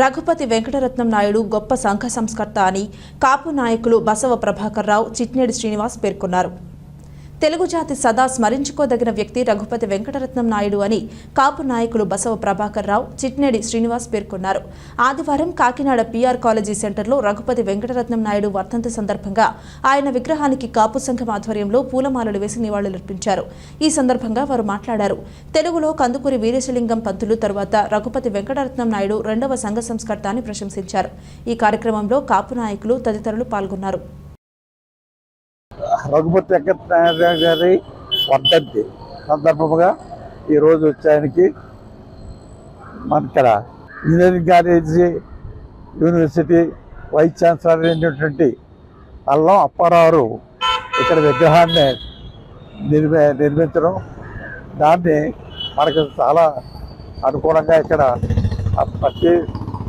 రఘుపతి వెంకటరత్నం నాయుడు గొప్ప సంఘ సంస్కర్త అని కాపు నాయకులు బసవ ప్రభాకర్ రావు, చిట్నేడి శ్రీనివాస్ పేర్కొన్నారు. తెలుగు జాతి సదా స్మరించుకోదగిన వ్యక్తి రఘుపతి వెంకటరత్నం నాయుడు అని కాపు నాయకులు బసవ ప్రభాకర్ రావు, చిట్నేడి శ్రీనివాస్ పేర్కొన్నారు. ఆదివారం కాకినాడ పిఆర్ కాలేజీ సెంటర్లో రఘుపతి వెంకటరత్నం నాయుడు వర్ధంతి సందర్భంగా ఆయన విగ్రహానికి కాపు సంఘం ఆధ్వర్యంలో పూలమాలలు వేసి నివాళులర్పించారు. ఈ సందర్భంగా వారు మాట్లాడారు. తెలుగులో కందుకూరి వీరేశలింగం పంతులు తరువాత రఘుపతి వెంకటరత్నం నాయుడు రెండవ సంఘ సంస్కర్త అని ప్రశంసించారు. ఈ కార్యక్రమంలో కాపు నాయకులు తదితరులు పాల్గొన్నారు. రఘుపతి వెంకటరత్నం గారి వర్ధంతి సందర్భంగా ఈరోజు వచ్చాయనికి మన ఇక్కడ engineering college university vice chancellor అయినటువంటి అల్లం అప్పారావు ఇక్కడ విగ్రహాన్ని నిర్మించడం, దాన్ని మనకు చాలా అనుకూలంగా ఇక్కడ ప్రతి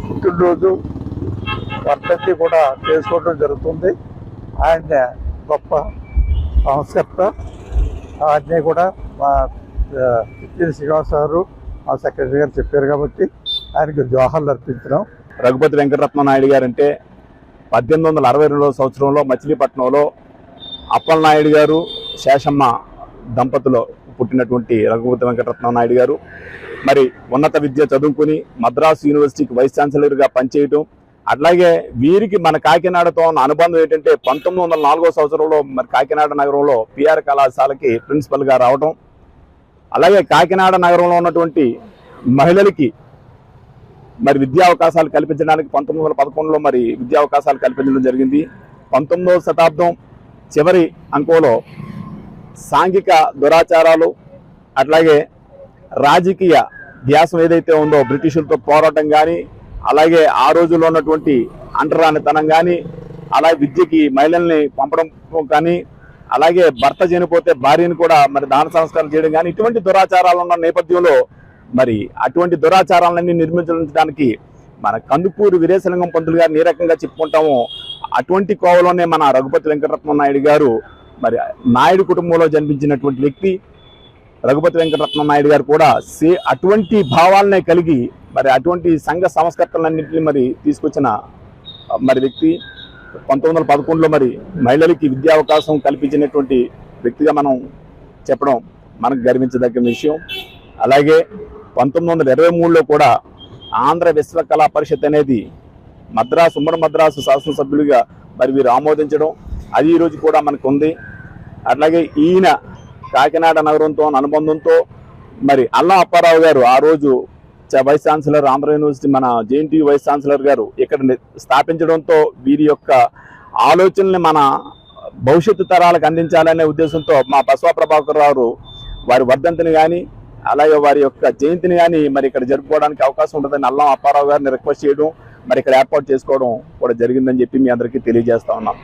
పుట్టినరోజు వర్ధంతి కూడా చేసుకోవడం జరుగుతుంది. ఆయన గొప్ప సంస్కర్త. అన్నీ కూడా మా చిట్నేడి శ్రీనివాస్ గారు, మా సెక్రటరీ గారు చెప్పారు కాబట్టి ఆయనకు జోహార్లు అర్పించడం. రఘుపతి వెంకటరత్నం నాయుడు గారు అంటే 1862 సంవత్సరంలో మచిలీపట్నంలో అప్పలనాయుడు గారు, శేషమ్మ దంపతులు పుట్టినటువంటి రఘుపతి వెంకటరత్నం నాయుడు గారు మరి ఉన్నత విద్య చదువుకుని మద్రాసు యూనివర్సిటీకి వైస్ ఛాన్సలర్గా పనిచేయటం, అట్లాగే వీరికి మన కాకినాడతో ఉన్న అనుబంధం ఏంటంటే 1904 సంవత్సరంలో మరి కాకినాడ నగరంలో పిఆర్ కళాశాలకి ప్రిన్సిపల్గా రావడం, అలాగే కాకినాడ నగరంలో ఉన్నటువంటి మహిళలకి మరి విద్యా అవకాశాలు కల్పించడానికి 1911లో మరి విద్యా అవకాశాలు కల్పించడం జరిగింది. 19వ శతాబ్దం చివరి అంకంలో సాంఘిక దురాచారాలు అట్లాగే రాజకీయ ధ్యాసం ఏదైతే ఉందో బ్రిటిషులతో పోరాటం కానీ, అలాగే ఆ రోజుల్లో ఉన్నటువంటి అంటరానితనం కానీ, అలాగే విద్యకి మహిళల్ని పంపడం కానీ, అలాగే భర్త చనిపోతే భార్యను కూడా మరి దాన సంస్కారం చేయడం కానీ, ఇటువంటి దురాచారాలు ఉన్న నేపథ్యంలో మరి అటువంటి దురాచారాలన్నీ నిర్మించడానికి మన కందుకూరి వీరేశలింగం పంతులు గారిని ఏ రకంగా చెప్పుకుంటామో అటువంటి కోవలోనే మన రఘుపతి వెంకటరత్నం నాయుడు గారు మరి నాయుడు కుటుంబంలో జన్మించినటువంటి వ్యక్తి. రఘుపతి వెంకటరత్నం నాయుడు గారు కూడా అటువంటి భావాలనే కలిగి మరి అటువంటి సంఘ సంస్కర్తలన్నింటినీ మరి తీసుకొచ్చిన మరి వ్యక్తి. 1911లో మరి మహిళలకి విద్యా అవకాశం కల్పించినటువంటి వ్యక్తిగా మనం చెప్పడం మనకు గర్వించదగ్గ విషయం. అలాగే 1923లో కూడా ఆంధ్ర విశ్వకళా పరిషత్ అనేది ఉమ్మడి మద్రాసు శాసనసభ్యులుగా మరి వీరు ఆమోదించడం, అది ఈరోజు కూడా మనకు ఉంది. అట్లాగే ఈయన కాకినాడ నగరంతో అనుబంధంతో మరి అల్లం అప్పారావు గారు ఆ రోజు వైస్ ఛాన్సలర్ ఆంధ్ర యూనివర్సిటీ మన జేఎన్టీయూ వైస్ ఛాన్సలర్ గారు ఇక్కడ స్థాపించడంతో వీరి యొక్క ఆలోచనల్ని మన భవిష్యత్తు తరాలకు అందించాలనే ఉద్దేశంతో మా బసవ ప్రభాకర్ రావు వారి వర్ధంతిని కానీ అలాగే వారి యొక్క జయంతిని కానీ మరి ఇక్కడ జరుపుకోవడానికి అవకాశం ఉంటుందని అల్లం అప్పారావు గారిని రిక్వెస్ట్ చేయడం, మరి ఇక్కడ ఏర్పాటు చేసుకోవడం కూడా జరిగిందని చెప్పి మీ అందరికీ తెలియజేస్తా ఉన్నాం.